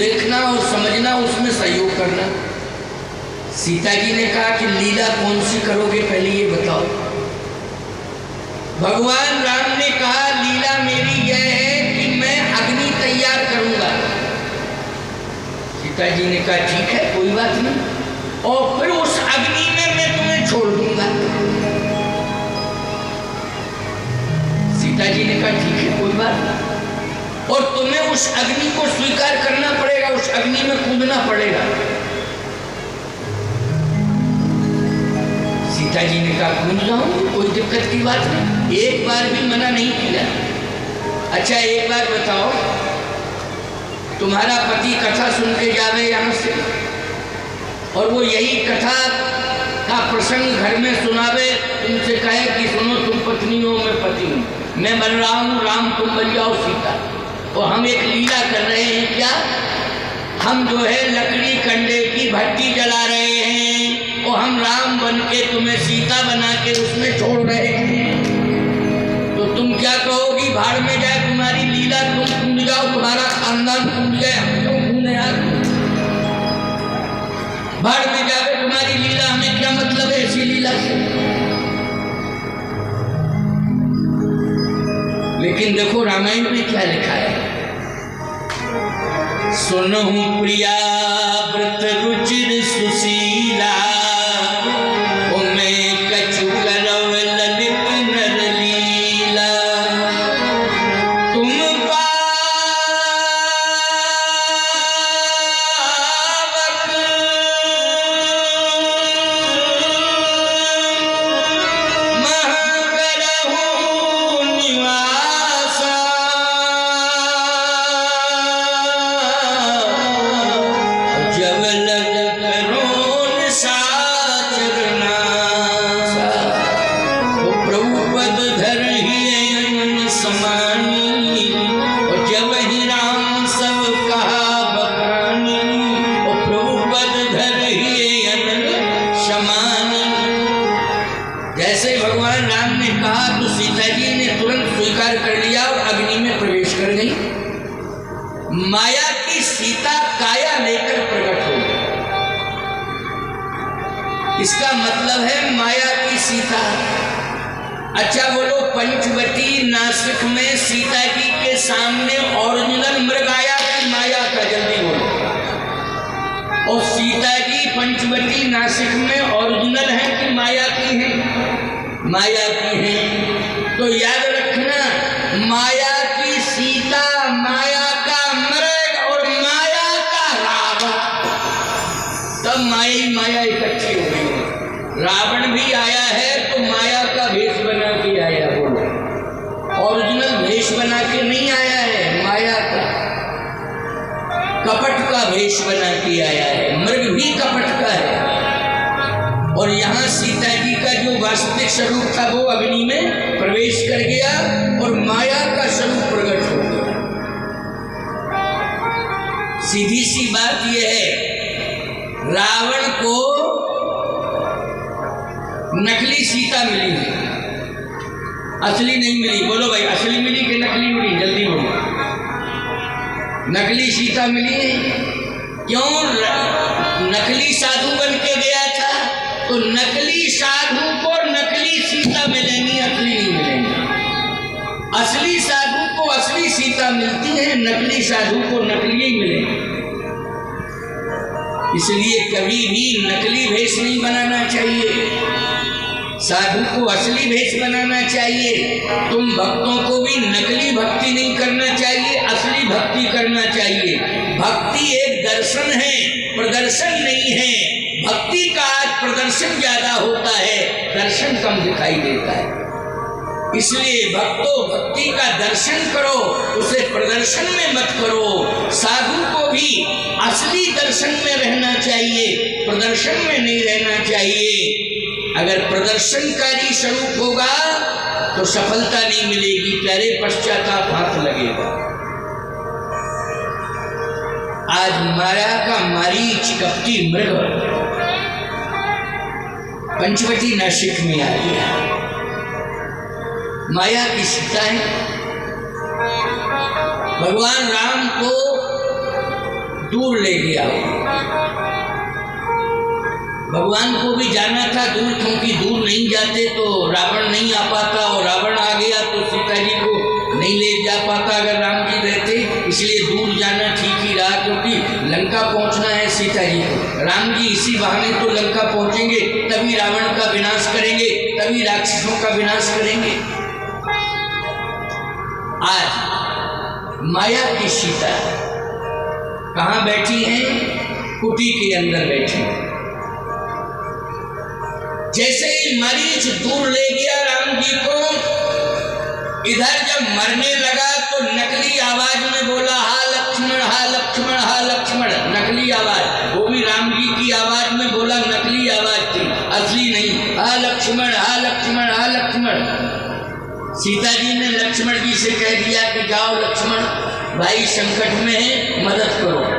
देखना और समझना, उसमें सहयोग करना। सीता जी ने कहा कि लीला कौन सी करोगे, पहले ये बताओ। भगवान राम ने कहा लीला मेरी यह है कि मैं अग्नि तैयार करूंगा। सीता जी ने कहा ठीक है, कोई बात नहीं, और फिर उस अग्नि में मैं तुम्हें छोड़ दूंगा। सीता जी ने कहा ठीक है, कोई बात नहीं, और तुम्हें उस अग्नि को स्वीकार करना पड़ेगा, उस अग्नि में कूदना पड़ेगा। सीता जी ने कहा कूद जाऊं, कोई दिक्कत की बात नहीं, एक बार भी मना नहीं किया। अच्छा एक बार बताओ, तुम्हारा पति कथा सुन के जावे यहाँ से, और वो यही कथा का प्रसंग घर में सुनावे, तुमसे कहे कि सुनो तुम पत्नी हो मैं पति हूँ, मैं बन रहा हूँ राम, तुम बन जाओ सीता, और हम एक लीला कर रहे हैं। क्या? हम जो है लकड़ी कंडे की भट्टी जला रहे हैं, और हम राम बन के तुम्हें सीता बना के उसमें छोड़ रहे हैं, तो तुम क्या कहोगी? भाड़ में जाए तुम्हारी लीला, तुम कूद जाओ, तुम्हारा खानदान कूद जाए, हम क्यों कूदे यार? भाड़ में जाए तुम्हारी लीला, हमें क्या मतलब है ऐसी लीला से? लेकिन देखो रामायण में क्या लिखा है, सुनहु प्रिया व्रत रुचिर सुशीला, माया की सीता काया लेकर प्रकट हो गई। इसका मतलब है माया की सीता। अच्छा बोलो, पंचवटी नासिक में सीता जी के सामने ओरिजिनल मृग आया कि माया का? जल्दी बोलो। और सीता जी पंचवटी नासिक में ओरिजिनल है कि माया की है? माया की है। तो याद रखना, माया की सीता, माया का मृग और माया का रावण, तब माया ही माया इकट्ठी हो गई। रावण भी आया है तो माया का भेष बना के आया, बोलो, ओरिजिनल भेष बना के नहीं आया है, माया का कपट का भेष बना के आया है। मृग भी कपट का है। और यहाँ सीता जी का जो वास्तविक स्वरूप था वो अग्नि में प्रवेश कर गया और माया का स्वरूप प्रकट हो गया। सीधी सी बात यह है, रावण को नकली सीता मिली है, असली नहीं मिली। बोलो भाई, असली मिली कि नकली मिली? जल्दी बोलो। नकली सीता मिली है। क्यों? नकली साधु बन के गया था, तो नकली साधु को नकली सीता मिलेंगी, असली नहीं मिलेंगी। असली साधु को असली सीता मिलती है, नकली साधु को नकली ही मिलेंगी। इसलिए कभी भी नकली भेष नहीं बनाना चाहिए, साधु को असली भेष बनाना चाहिए। तुम भक्तों को भी नकली भक्ति नहीं करना चाहिए, असली भक्ति करना चाहिए। भक्ति एक दर्शन है, प्रदर्शन नहीं है। भक्ति का आज प्रदर्शन ज्यादा होता है, दर्शन कम दिखाई देता है। इसलिए भक्तों, भक्ति का दर्शन करो, उसे प्रदर्शन में मत करो। साधु को भी असली दर्शन में रहना चाहिए, प्रदर्शन में नहीं रहना चाहिए। अगर प्रदर्शनकारी स्वरूप होगा तो सफलता नहीं मिलेगी, प्यारे पश्चाताप हाथ लगेगा। आज माया का मारीच कपटी मृग पंचवटी नासिक में आ गया। माया की सीताएं भगवान राम को दूर ले गया। भगवान को भी जाना था दूर, क्योंकि दूर नहीं जाते तो रावण नहीं आ पाता, और रावण आ गया तो सीता जी को नहीं ले जा पाता अगर राम जी रहते। इसलिए दूर जाना ठीक ही रहा, क्योंकि लंका पहुंचना है सीता जी को। राम जी इसी बहाने तो लंका पहुंचेंगे, तभी रावण का विनाश करेंगे, तभी राक्षसों का विनाश करेंगे। आज माया की सीता कहाँ बैठी हैं? कुटी के अंदर बैठी हैं। जैसे ही मरीच दूर ले गया राम जी को, इधर जब मरने लगा तो नकली आवाज में बोला, हा लक्ष्मण, हा लक्ष्मण, हा लक्ष्मण। नकली आवाज, वो भी राम जी की आवाज में बोला, नकली आवाज थी, असली नहीं। हा लक्ष्मण, हा लक्ष्मण, हा लक्ष्मण। सीता जी ने लक्ष्मण जी से कह दिया कि जाओ लक्ष्मण, भाई संकट में है, मदद करो।